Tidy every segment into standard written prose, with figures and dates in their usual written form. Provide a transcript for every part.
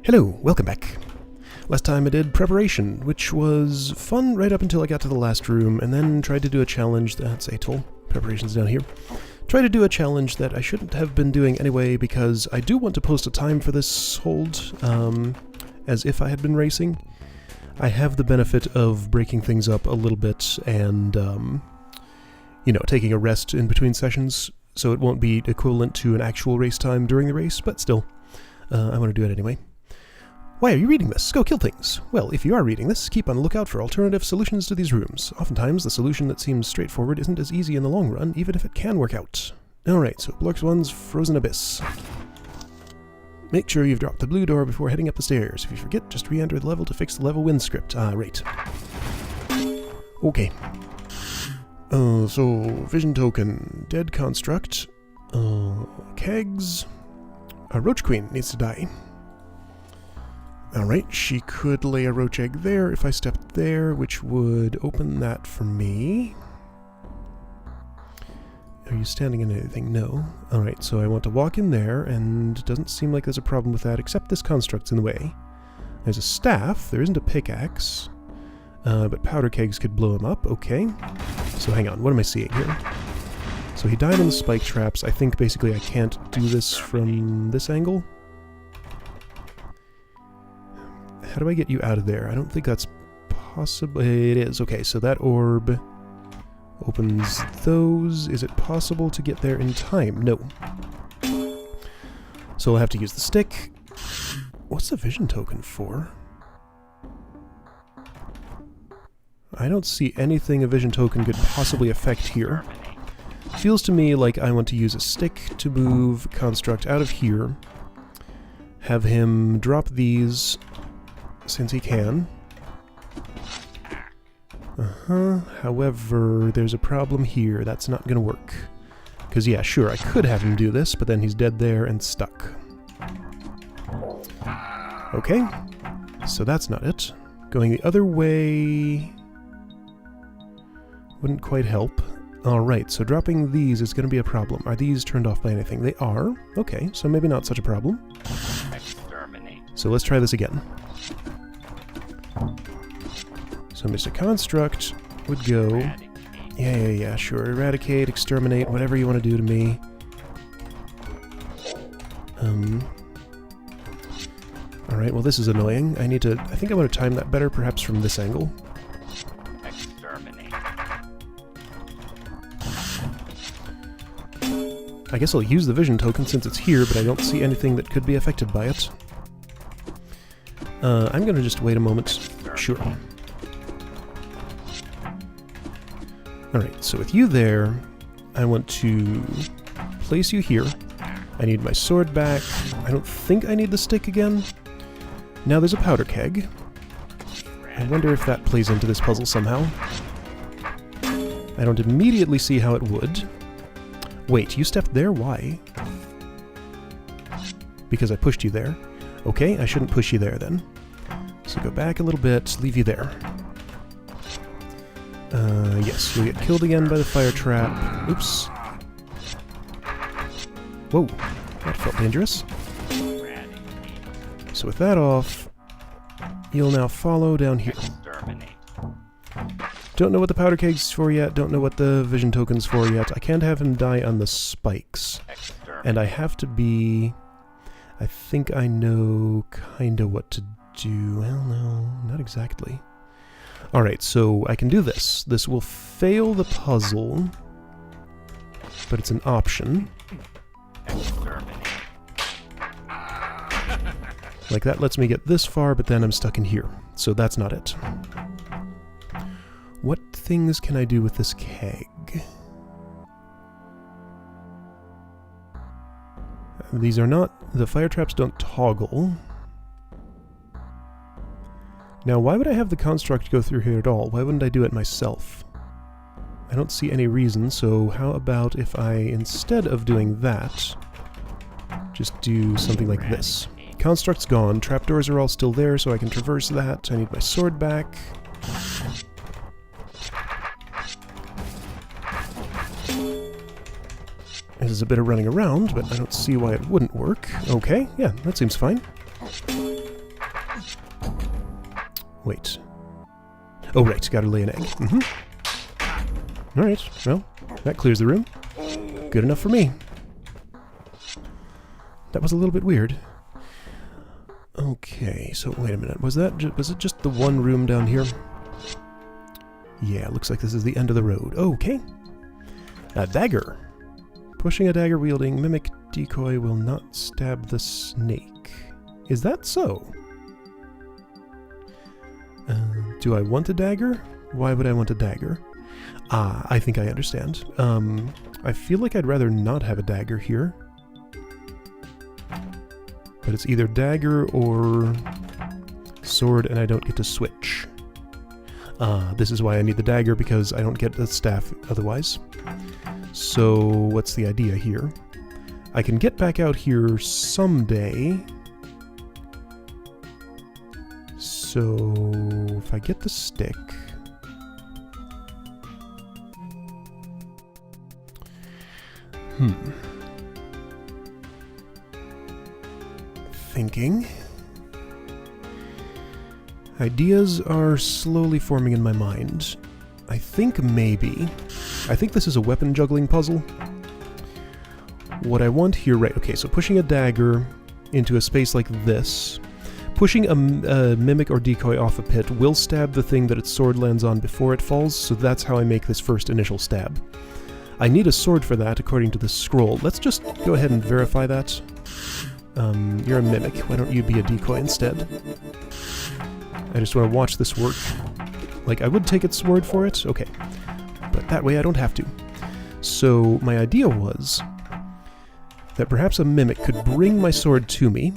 Hello, welcome back. Last time I did preparation, which was fun right up until I got to the last room, and then tried to do a challenge. That's Atoll. Preparation's down here. Tried to do a challenge that I shouldn't have been doing anyway, because I do want to post a time for this hold, as if I had been racing. I have the benefit of breaking things up a little bit and, you know, taking a rest in between sessions, so it won't be equivalent to an actual race time during the race, but still, I want to do it anyway. Why are you reading this? Go kill things. Well, if you are reading this, keep on the lookout for alternative solutions to these rooms. Oftentimes, the solution that seems straightforward isn't as easy in the long run, even if it can work out. Alright, so Blork's 1's Frozen Abyss. Make sure you've dropped the blue door before heading up the stairs. If you forget, just re-enter the level to fix the level win script. Right. Okay. So, Vision Token, Dead Construct, Kegs, Roach Queen needs to die. Alright, she could lay a roach egg there if I stepped there, which would open that for me. Are you standing in anything? No. Alright, so I want to walk in there, and it doesn't seem like there's a problem with that, except this construct's in the way. There's a staff, there isn't a pickaxe, but powder kegs could blow him up. Okay. So hang on, what am I seeing here? So he died on the spike traps. I think basically I can't do this from this angle. How do I get you out of there? I don't think that's possible. It is. Okay, so that orb opens those. Is it possible to get there in time? No. So I'll have to use the stick. What's the vision token for? I don't see anything a vision token could possibly affect here. Feels to me like I want to use a stick to move Construct out of here. Have him drop these, since he can. However, there's a problem here. That's not gonna work. Because, yeah, sure, I could have him do this, but then he's dead there and stuck. Okay, so that's not it. Going the other way wouldn't quite help. Alright, so dropping these is gonna be a problem. Are these turned off by anything? They are. Okay, so maybe not such a problem. So let's try this again. So Mr. Construct would go... Yeah, sure. Eradicate, exterminate, whatever you want to do to me. Alright, well this is annoying. I think I want to time that better, perhaps from this angle. Exterminate. I guess I'll use the vision token since it's here, but I don't see anything that could be affected by it. I'm gonna just wait a moment. Sure. Alright, so with you there, I want to place you here. I need my sword back. I don't think I need the stick again. Now there's a powder keg. I wonder if that plays into this puzzle somehow. I don't immediately see how it would. Wait, you stepped there? Why? Because I pushed you there. Okay, I shouldn't push you there then. So go back a little bit, leave you there. Yes, you'll get killed again by the fire trap. Oops. Whoa, that felt dangerous. So with that off, you'll now follow down here. Don't know what the powder keg's for yet, don't know what the vision token's for yet. I can't have him die on the spikes. And I have to be... I think I know kinda what to do. Well, no, not exactly. Alright, so I can do this. This will fail the puzzle, but it's an option. Like, that lets me get this far, but then I'm stuck in here. So that's not it. What things can I do with this keg? These are not... the fire traps don't toggle. Now, why would I have the construct go through here at all? Why wouldn't I do it myself? I don't see any reason, so how about if I, instead of doing that, just do something like this. Construct's gone, trapdoors are all still there, so I can traverse that. I need my sword back. This is a bit of running around, but I don't see why it wouldn't work. Okay, yeah, that seems fine. Wait. Oh, right, gotta lay an egg. Mm-hmm. Alright, well, that clears the room. Good enough for me. That was a little bit weird. Okay, so wait a minute. Was it just the one room down here? Yeah, looks like this is the end of the road. Okay. A dagger. Pushing a dagger wielding mimic decoy will not stab the snake. Is that so? Do I want a dagger? Why would I want a dagger? Ah, I think I understand. I feel like I'd rather not have a dagger here. But it's either dagger or sword, and I don't get to switch. This is why I need the dagger, because I don't get the staff otherwise. So, what's the idea here? I can get back out here someday. So, if I get the stick... Thinking. Ideas are slowly forming in my mind. I think this is a weapon juggling puzzle. What I want here, right, okay, so pushing a dagger into a space like this, pushing a mimic or decoy off a pit will stab the thing that its sword lands on before it falls, so that's how I make this first initial stab. I need a sword for that, according to the scroll. Let's just go ahead and verify that. You're a mimic. Why don't you be a decoy instead? I just want to watch this work. Like, I would take its word for it, okay. But that way I don't have to. So, my idea was that perhaps a mimic could bring my sword to me.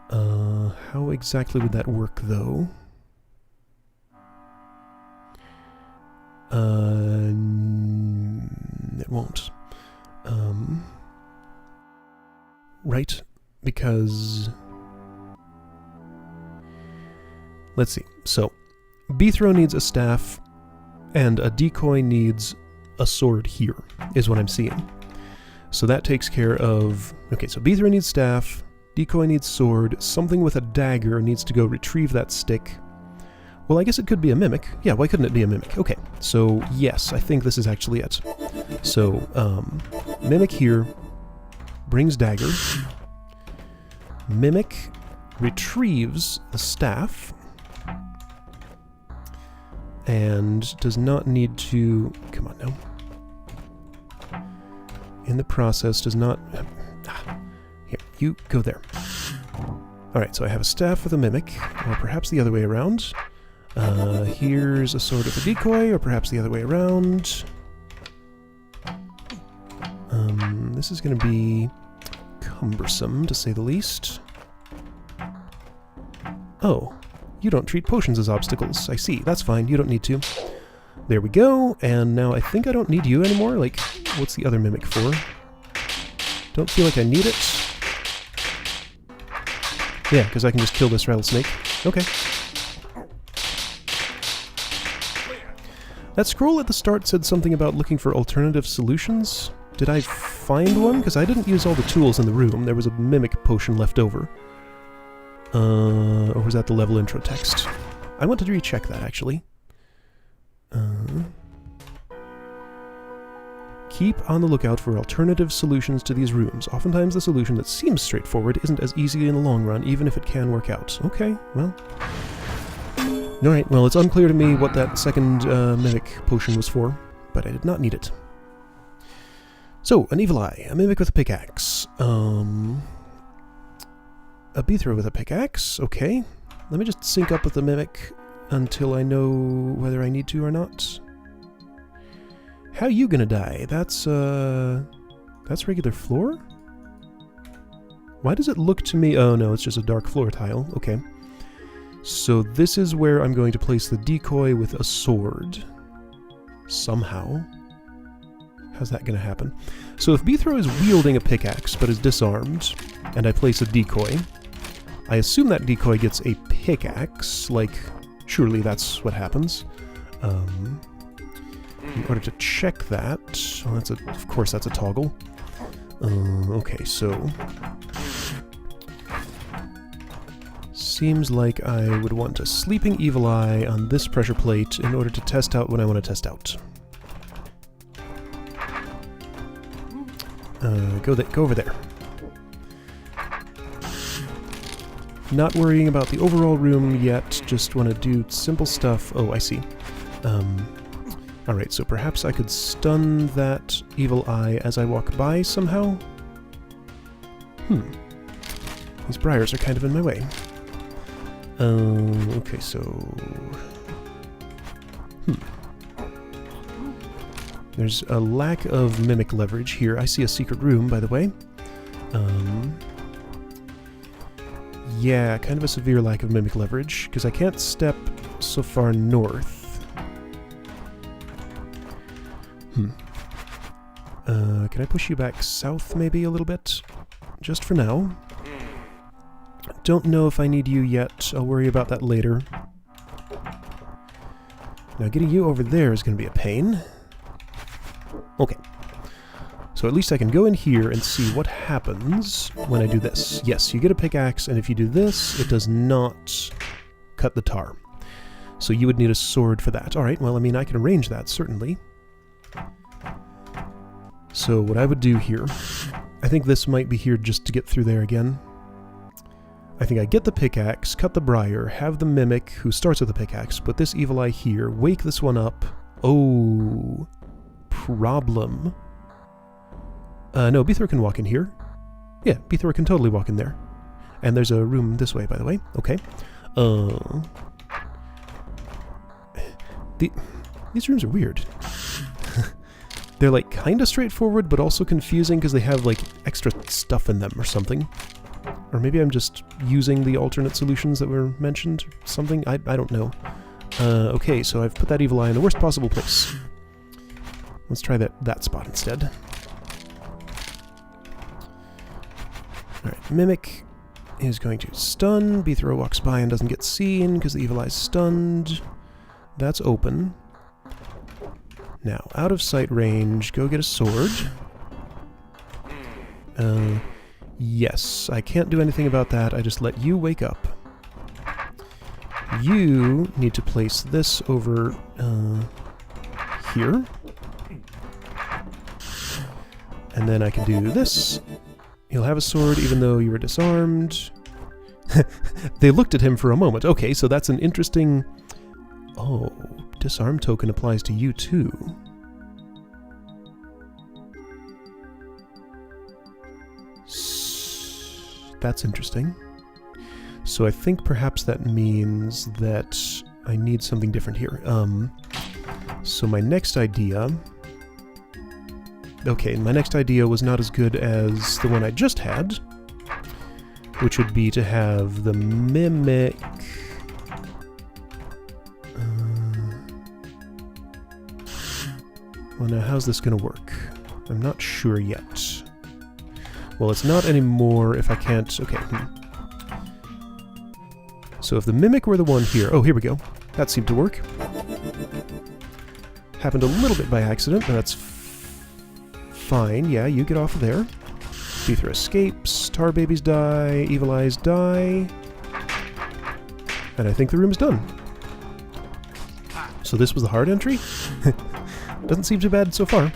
How exactly would that work, though? It won't. Right? Because... Let's see. So, Bethro needs a staff, and a decoy needs a sword here, is what I'm seeing. So that takes care of... Okay, so Bethro needs staff, decoy needs sword, something with a dagger needs to go retrieve that stick. Well, I guess it could be a mimic. Yeah, why couldn't it be a mimic? Okay, so yes, I think this is actually it. So, mimic here brings dagger. Mimic retrieves the staff. And does not need to... Come on now. In the process, does not... Here, you go there. Alright, so I have a staff with a mimic, or perhaps the other way around. Here's a sword with a decoy, or perhaps the other way around. This is going to be cumbersome, to say the least. Oh. You don't treat potions as obstacles. I see. That's fine. You don't need to. There we go. And now I think I don't need you anymore. Like, what's the other mimic for? Don't feel like I need it. Yeah, because I can just kill this rattlesnake. Okay. That scroll at the start said something about looking for alternative solutions. Did I find one? Because I didn't use all the tools in the room. There was a mimic potion left over. Or was that the level intro text? I want to recheck that, actually. Keep on the lookout for alternative solutions to these rooms. Oftentimes the solution that seems straightforward isn't as easy in the long run, even if it can work out. Okay, well... Alright, well, it's unclear to me what that second mimic potion was for, but I did not need it. So, an evil eye, a mimic with a pickaxe. A Bethro with a pickaxe, okay. Let me just sync up with the mimic until I know whether I need to or not. How you gonna die? That's regular floor? Why does it look to me... Oh no, it's just a dark floor tile, okay. So this is where I'm going to place the decoy with a sword. Somehow. How's that gonna happen? So if Bethro is wielding a pickaxe but is disarmed, and I place a decoy, I assume that decoy gets a pickaxe, like, surely that's what happens. In order to check that, well, of course that's a toggle. seems like I would want a sleeping evil eye on this pressure plate in order to test out what I want to test out. Go over there. Not worrying about the overall room yet, just want to do simple stuff. Oh, I see. Alright, so perhaps I could stun that evil eye as I walk by somehow? These briars are kind of in my way. Okay, so... There's a lack of mimic leverage here. I see a secret room, by the way. Yeah, kind of a severe lack of mimic leverage, because I can't step so far north. Can I push you back south, maybe, a little bit? Just for now. Don't know if I need you yet. I'll worry about that later. Now, getting you over there is going to be a pain. Okay. So at least I can go in here and see what happens when I do this. Yes, you get a pickaxe, and if you do this, it does not cut the tar. So you would need a sword for that. Alright, well, I mean, I can arrange that, certainly. So what I would do here... I think this might be here just to get through there again. I think I get the pickaxe, cut the briar, have the mimic, who starts with the pickaxe, put this evil eye here, wake this one up. Oh... problem. No, Beathor can walk in here. Yeah, Beathor can totally walk in there. And there's a room this way, by the way. Okay. These rooms are weird. They're like kinda straightforward, but also confusing because they have like extra stuff in them or something. Or maybe I'm just using the alternate solutions that were mentioned or something. I don't know. Okay, so I've put that evil eye in the worst possible place. Let's try that spot instead. Alright, Mimic is going to stun. Beathor walks by and doesn't get seen because the evil eye's stunned. That's open. Now, out of sight range, go get a sword. Yes, I can't do anything about that. I just let you wake up. You need to place this over here. And then I can do this. He'll have a sword even though you were disarmed. They looked at him for a moment. Okay, so that's an interesting... Oh, disarm token applies to you too. That's interesting. So I think perhaps that means that I need something different here. So my next idea... Okay, my next idea was not as good as the one I just had, which would be to have the Mimic... Well, now how's this going to work? I'm not sure yet. Well, it's not anymore if I can't... Okay. So if the Mimic were the one here... Oh, here we go. That seemed to work. Happened a little bit by accident, but that's fine. Yeah, you get off of there. Beathor escapes. Tar babies die. Evil eyes die. And I think the room is done. So this was the hard entry? Doesn't seem too bad so far.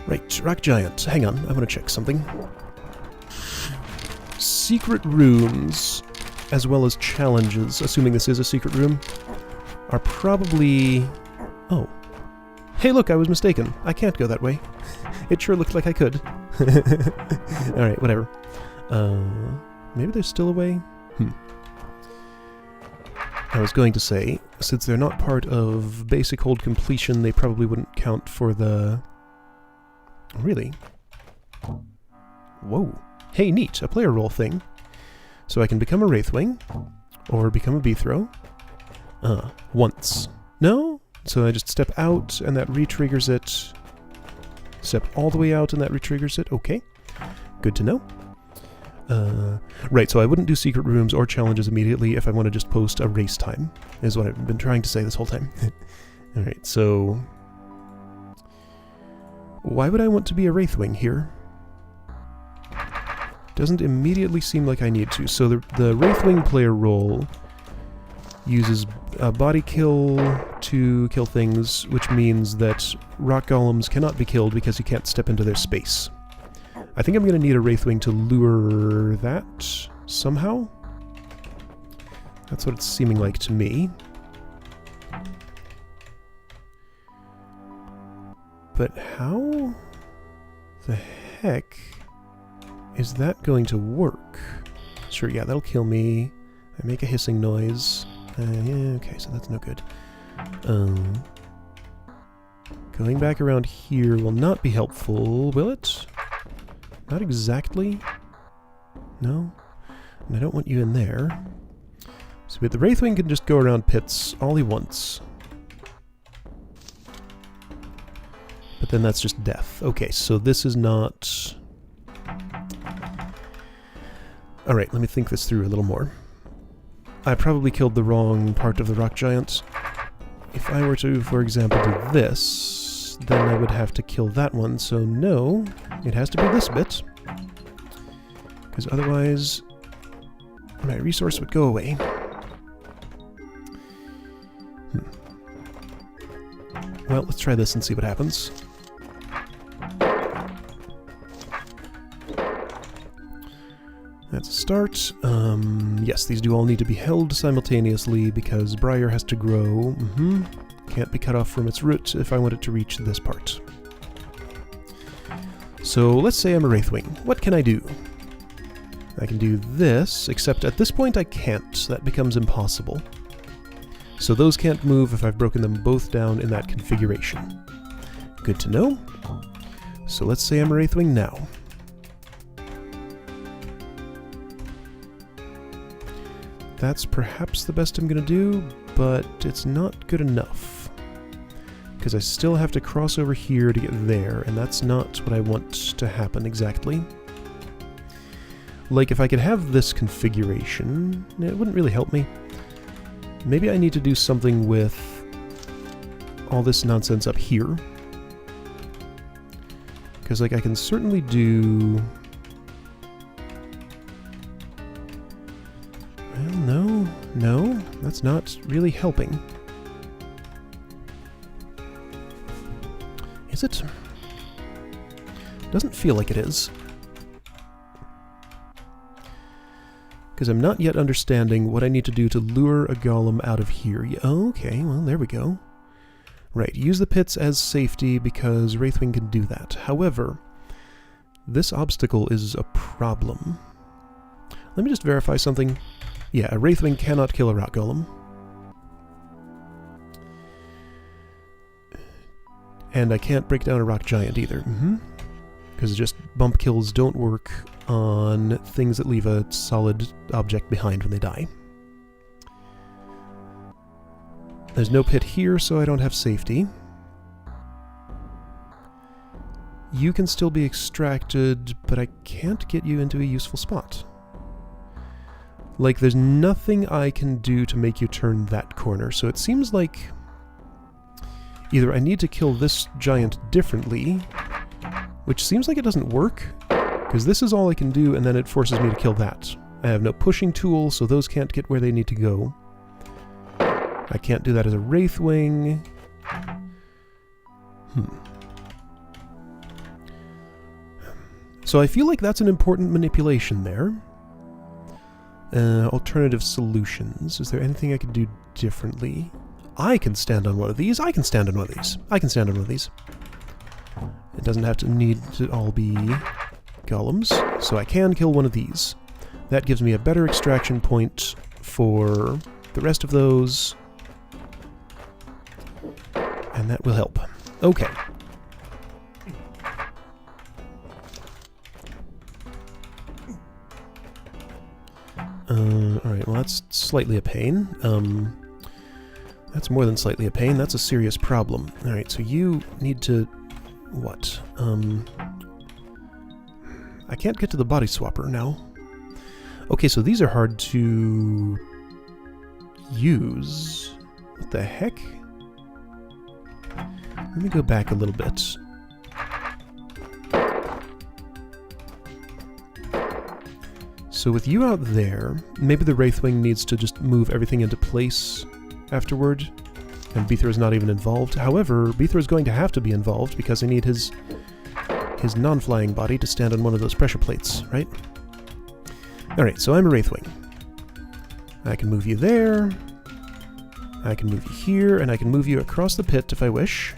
Right, Rock Giant. Hang on, I want to check something. Secret rooms, as well as challenges, assuming this is a secret room, are probably... Oh. Hey look, I was mistaken. I can't go that way. It sure looked like I could. Alright, whatever. Maybe there's still a way? I was going to say, since they're not part of basic hold completion, they probably wouldn't count for the... Really? Whoa. Hey, neat, a player role thing. So I can become a Wraithwing, or become a Beathor. Once. No? So I just step out, and that re-triggers it. Step all the way out, and that re-triggers it. Okay. Good to know. Right, so I wouldn't do secret rooms or challenges immediately if I want to just post a race time, is what I've been trying to say this whole time. Alright, so... Why would I want to be a Wraithwing here? Doesn't immediately seem like I need to. So the Wraithwing player role uses a body kill to kill things, which means that rock golems cannot be killed because you can't step into their space. I think I'm going to need a Wraithwing to lure that somehow. That's what it's seeming like to me. But how the heck is that going to work? Sure, yeah, that'll kill me. I make a hissing noise. Yeah, okay, so that's no good. Going back around here will not be helpful, will it? Not exactly. No? And I don't want you in there. So but the Wraithwing can just go around pits all he wants. But then that's just death. Okay, so this is not... Alright, let me think this through a little more. I probably killed the wrong part of the rock giant. If I were to, for example, do this, then I would have to kill that one, so no, it has to be this bit. Because otherwise, my resource would go away. Well, let's try this and see what happens. That's a start. Yes, these do all need to be held simultaneously because Briar has to grow. Can't be cut off from its root if I want it to reach this part. So let's say I'm a Wraithwing. What can I do? I can do this, except at this point I can't. That becomes impossible. So those can't move if I've broken them both down in that configuration. Good to know. So let's say I'm a Wraithwing now. That's perhaps the best I'm going to do, but it's not good enough. Because I still have to cross over here to get there, and that's not what I want to happen exactly. Like, if I could have this configuration, it wouldn't really help me. Maybe I need to do something with all this nonsense up here. Because, like, I can certainly do... Well, no, that's not really helping. Is it? Doesn't feel like it is. Because I'm not yet understanding what I need to do to lure a golem out of here. Okay, well, there we go. Right, use the pits as safety because Wraithwing can do that. However, this obstacle is a problem. Let me just verify something. Yeah, a Wraithwing cannot kill a rock golem. And I can't break down a rock giant either. Because just bump kills don't work on things that leave a solid object behind when they die. There's no pit here, so I don't have safety. You can still be extracted, but I can't get you into a useful spot. Like, there's nothing I can do to make you turn that corner, so it seems like either I need to kill this giant differently, which seems like it doesn't work, because this is all I can do, and then it forces me to kill that. I have no pushing tool, so those can't get where they need to go. I can't do that as a Wraithwing. So I feel like that's an important manipulation there. Alternative solutions. Is there anything I could do differently? I can stand on one of these. I can stand on one of these. I can stand on one of these. It doesn't have to need to all be golems, so I can kill one of these. That gives me a better extraction point for the rest of those. And that will help. Okay. Alright, well that's slightly a pain. That's more than slightly a pain, that's a serious problem. Alright, so you need to... what? I can't get to the body swapper now. Okay, so these are hard to... use. What the heck? Let me go back a little bit. So with you out there, maybe the Wraithwing needs to just move everything into place afterward, and Beethro is not even involved. However, Beethro is going to have to be involved because I need his non-flying body to stand on one of those pressure plates, right? Alright, so I'm a Wraithwing. I can move you there, I can move you here, and I can move you across the pit if I wish.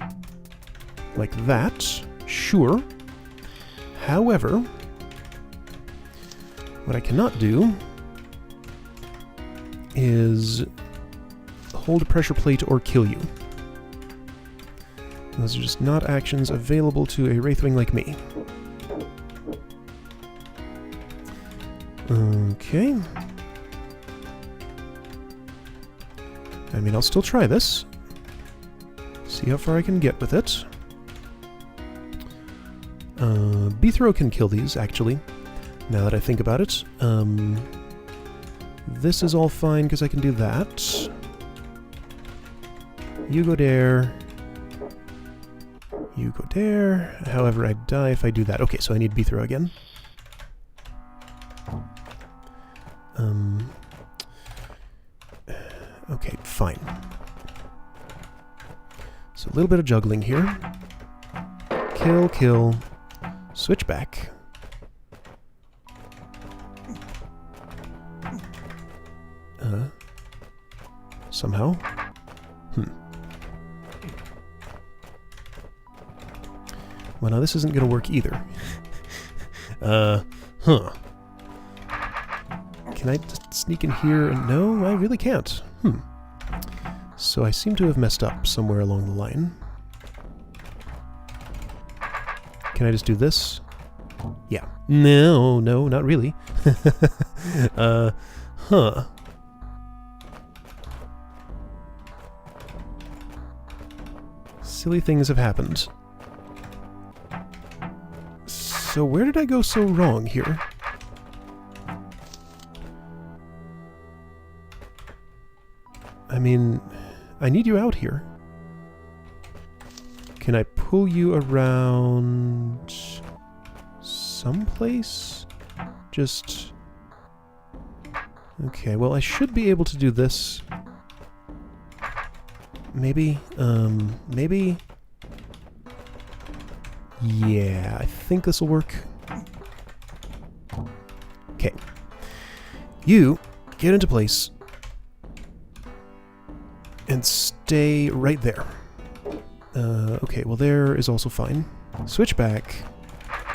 Like that. Sure. However, what I cannot do is hold a pressure plate or kill you. Those are just not actions available to a Wraithwing like me. Okay. I mean, I'll still try this. See how far I can get with it. Beethro can kill these, actually, now that I think about it. This is all fine because I can do that. You go there. You go there. However, I die if I do that. Okay, so I need Beethro again. Okay, fine. So a little bit of juggling here. Kill, kill. Switch back. Somehow. Well, now this isn't going to work either. Can I just sneak in here? No, I really can't. So I seem to have messed up somewhere along the line. Can I just do this? Yeah. No, not really. Silly things have happened. So where did I go so wrong here? I mean, I need you out here. Can I pull you around someplace? Just... Okay, well, I should be able to do this. Maybe? Maybe? Yeah, I think this will work. Okay. You get into place and stay right there. Okay, well there is also fine. Switch back,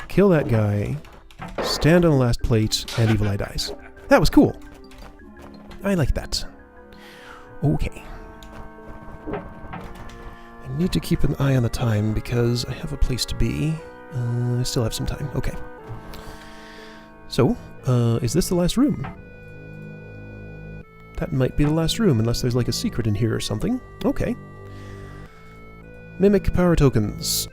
kill that guy, stand on the last plate, and Evil Eye dies. That was cool. I like that. Okay. I need to keep an eye on the time because I have a place to be. I still have some time. Okay. So, is this the last room? That might be the last room, unless there's like a secret in here or something. Okay. Mimic power tokens.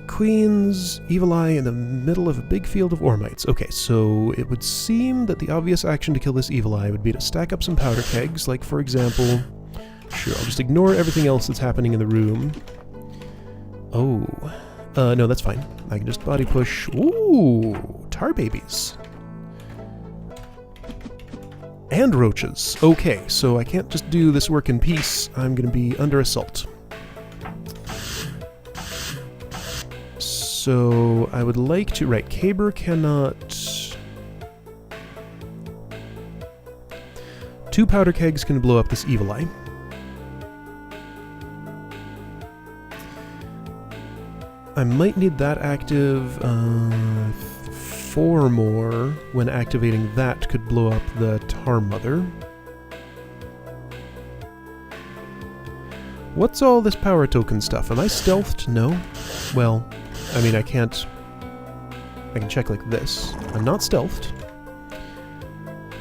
Queen's Evil Eye in the middle of a big field of Ormites. Okay, so it would seem that the obvious action to kill this Evil Eye would be to stack up some powder kegs, like for example... Sure, I'll just ignore everything else that's happening in the room. Oh. No, that's fine. I can just body push. Ooh! Tar babies. And roaches. Okay, so I can't just do this work in peace. I'm gonna be under assault. So, I would like to... Right, Caber cannot... 2 powder kegs can blow up this Evil Eye. I might need that active. 4 more when activating that could blow up the Tar Mother. What's all this power token stuff? Am I stealthed? No. Well, I mean, I can't... I can check like this. I'm not stealthed.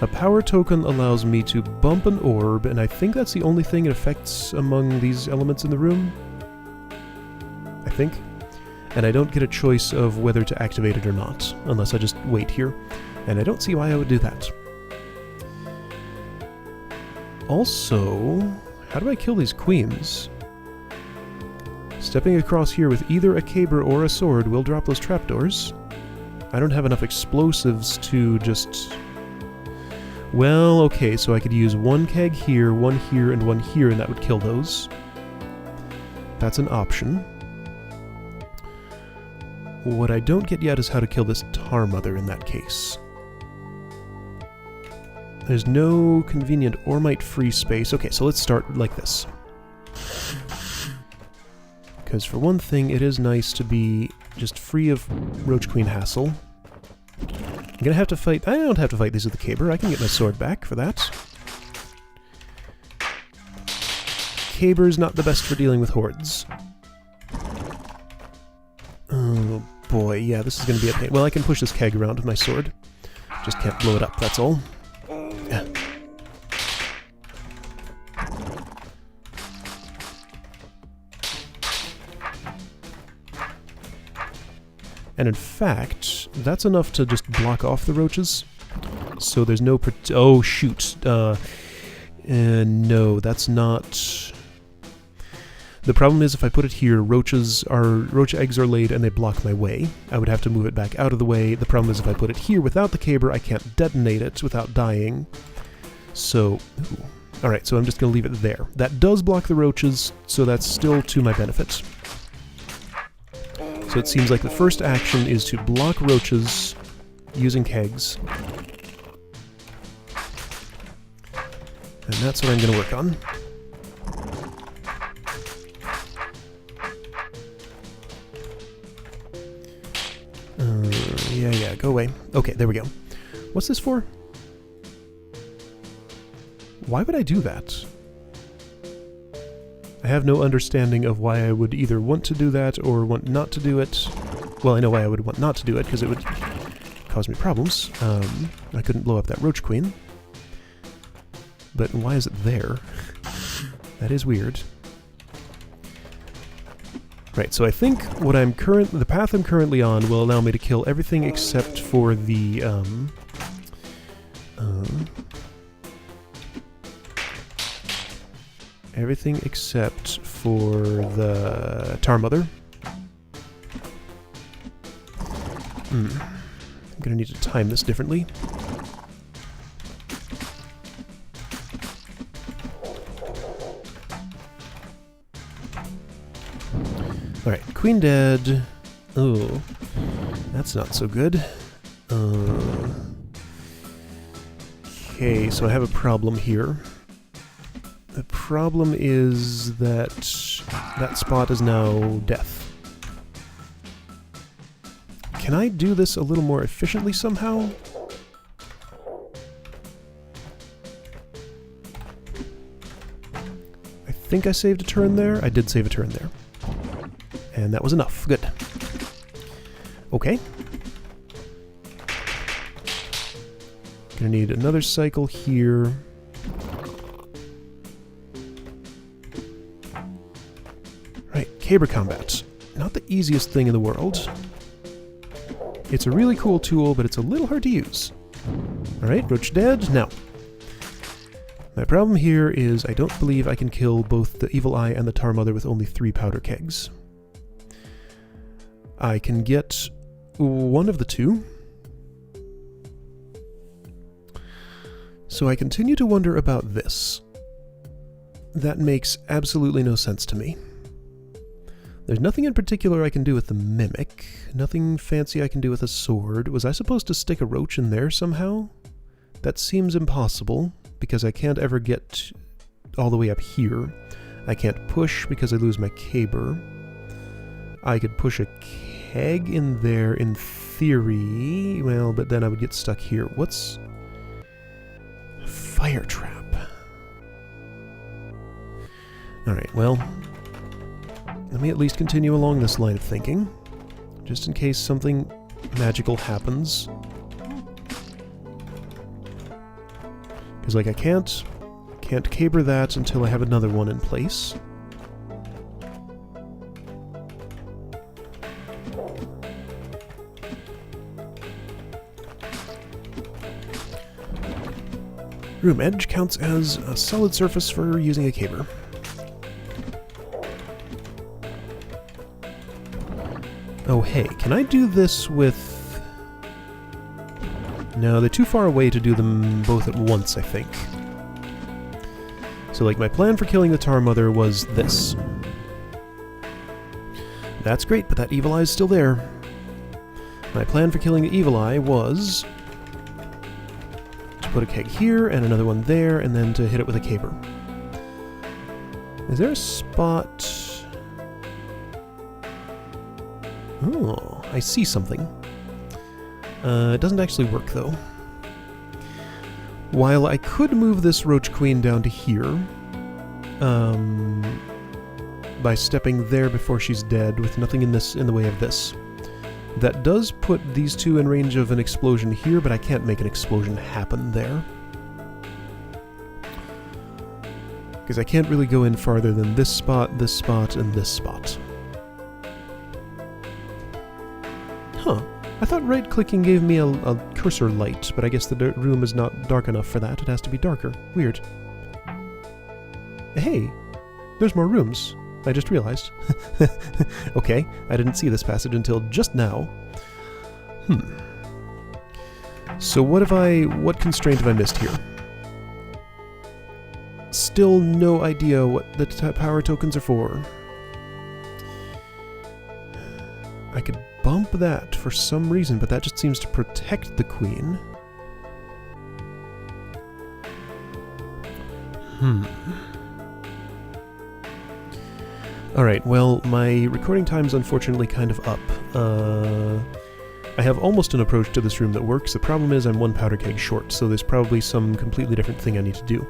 A power token allows me to bump an orb, and I think that's the only thing it affects among these elements in the room. I think. And I don't get a choice of whether to activate it or not, unless I just wait here. And I don't see why I would do that. Also, how do I kill these queens? Stepping across here with either a caber or a sword will drop those trapdoors. I don't have enough explosives to just... Well, okay, so I could use one keg here, and one here, and that would kill those. That's an option. What I don't get yet is how to kill this tar mother in that case. There's no convenient ormite free space. Okay, so let's start like this. Because for one thing, it is nice to be just free of Roach Queen hassle. I'm gonna have to fight... I don't have to fight these with the caber. I can get my sword back for that. Caber's not the best for dealing with hordes. Oh boy, yeah, this is gonna be a pain. Well, I can push this keg around with my sword. Just can't blow it up, that's all. Yeah. And in fact, that's enough to just block off the roaches. So there's no... oh, shoot. No, that's not... The problem is if I put it here, roach eggs are laid and they block my way. I would have to move it back out of the way. The problem is if I put it here without the caber, I can't detonate it without dying. So... Alright, so I'm just going to leave it there. That does block the roaches, so that's still to my benefit. So it seems like the first action is to block roaches using kegs. And that's what I'm going to work on. Yeah, go away. Okay, there we go. What's this for? Why would I do that? I have no understanding of why I would either want to do that or want not to do it. Well, I know why I would want not to do it, because it would cause me problems. I couldn't blow up that Roach Queen. But why is it there? That is weird. Right, so I think what the path I'm currently on will allow me to kill everything except for the, everything except for the tar mother. I'm gonna need to time this differently. Alright, queen dead. Oh, that's not so good. Okay, so I have a problem here. The problem is that that spot is now death. Can I do this a little more efficiently somehow? I think I saved a turn there. I did save a turn there. And that was enough. Good. Okay. Gonna need another cycle here. Right, caber combat. Not the easiest thing in the world. It's a really cool tool, but it's a little hard to use. Alright, roach dead. Now, my problem here is I don't believe I can kill both the Evil Eye and the Tar Mother with only 3 powder kegs. I can get one of the two. So I continue to wonder about this. That makes absolutely no sense to me. There's nothing in particular I can do with the Mimic. Nothing fancy I can do with a sword. Was I supposed to stick a roach in there somehow? That seems impossible, because I can't ever get all the way up here. I can't push because I lose my caber. I could push a keg in there in theory. Well, but then I would get stuck here. What's... Fire trap. Alright, well... Let me at least continue along this line of thinking, just in case something magical happens. Because, like, I can't caber that until I have another one in place. Room edge counts as a solid surface for using a caber. Oh hey, can I do this with... No, they're too far away to do them both at once, I think. So, like, my plan for killing the Tar Mother was this. That's great, but that Evil Eye's still there. My plan for killing the Evil Eye was to put a keg here and another one there, and then to hit it with a caber. Is there a spot... Oh, I see something. It doesn't actually work, though. While I could move this Roach Queen down to here, by stepping there before she's dead, with nothing in the way of this. That does put these two in range of an explosion here, but I can't make an explosion happen there. Because I can't really go in farther than this spot, and this spot. Huh. I thought right-clicking gave me a cursor light, but I guess the room is not dark enough for that. It has to be darker. Weird. Hey! There's more rooms. I just realized. Okay, I didn't see this passage until just now. So what constraint have I missed here? Still no idea what the power tokens are for. I could bump that for some reason, but that just seems to protect the queen. Alright, well, my recording time's unfortunately kind of up. I have almost an approach to this room that works. The problem is I'm one powder keg short, so there's probably some completely different thing I need to do.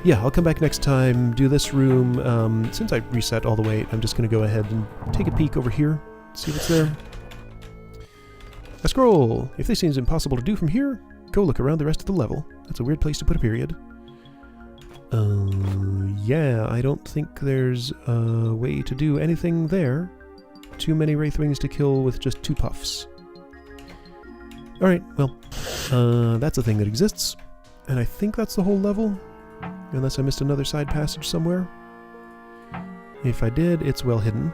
Yeah, I'll come back next time, do this room. Since I reset all the way, I'm just going to go ahead and take a peek over here, see what's there. A scroll! If this seems impossible to do from here, go look around the rest of the level. That's a weird place to put a period. Yeah, I don't think there's a way to do anything there. Too many Wraithwings to kill with just 2 puffs. Alright, well, that's a thing that exists. And I think that's the whole level. Unless I missed another side passage somewhere. If I did, it's well hidden.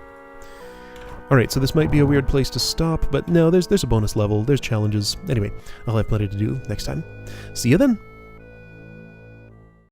Alright, so this might be a weird place to stop, but no, there's a bonus level, there's challenges. Anyway, I'll have plenty to do next time. See you then!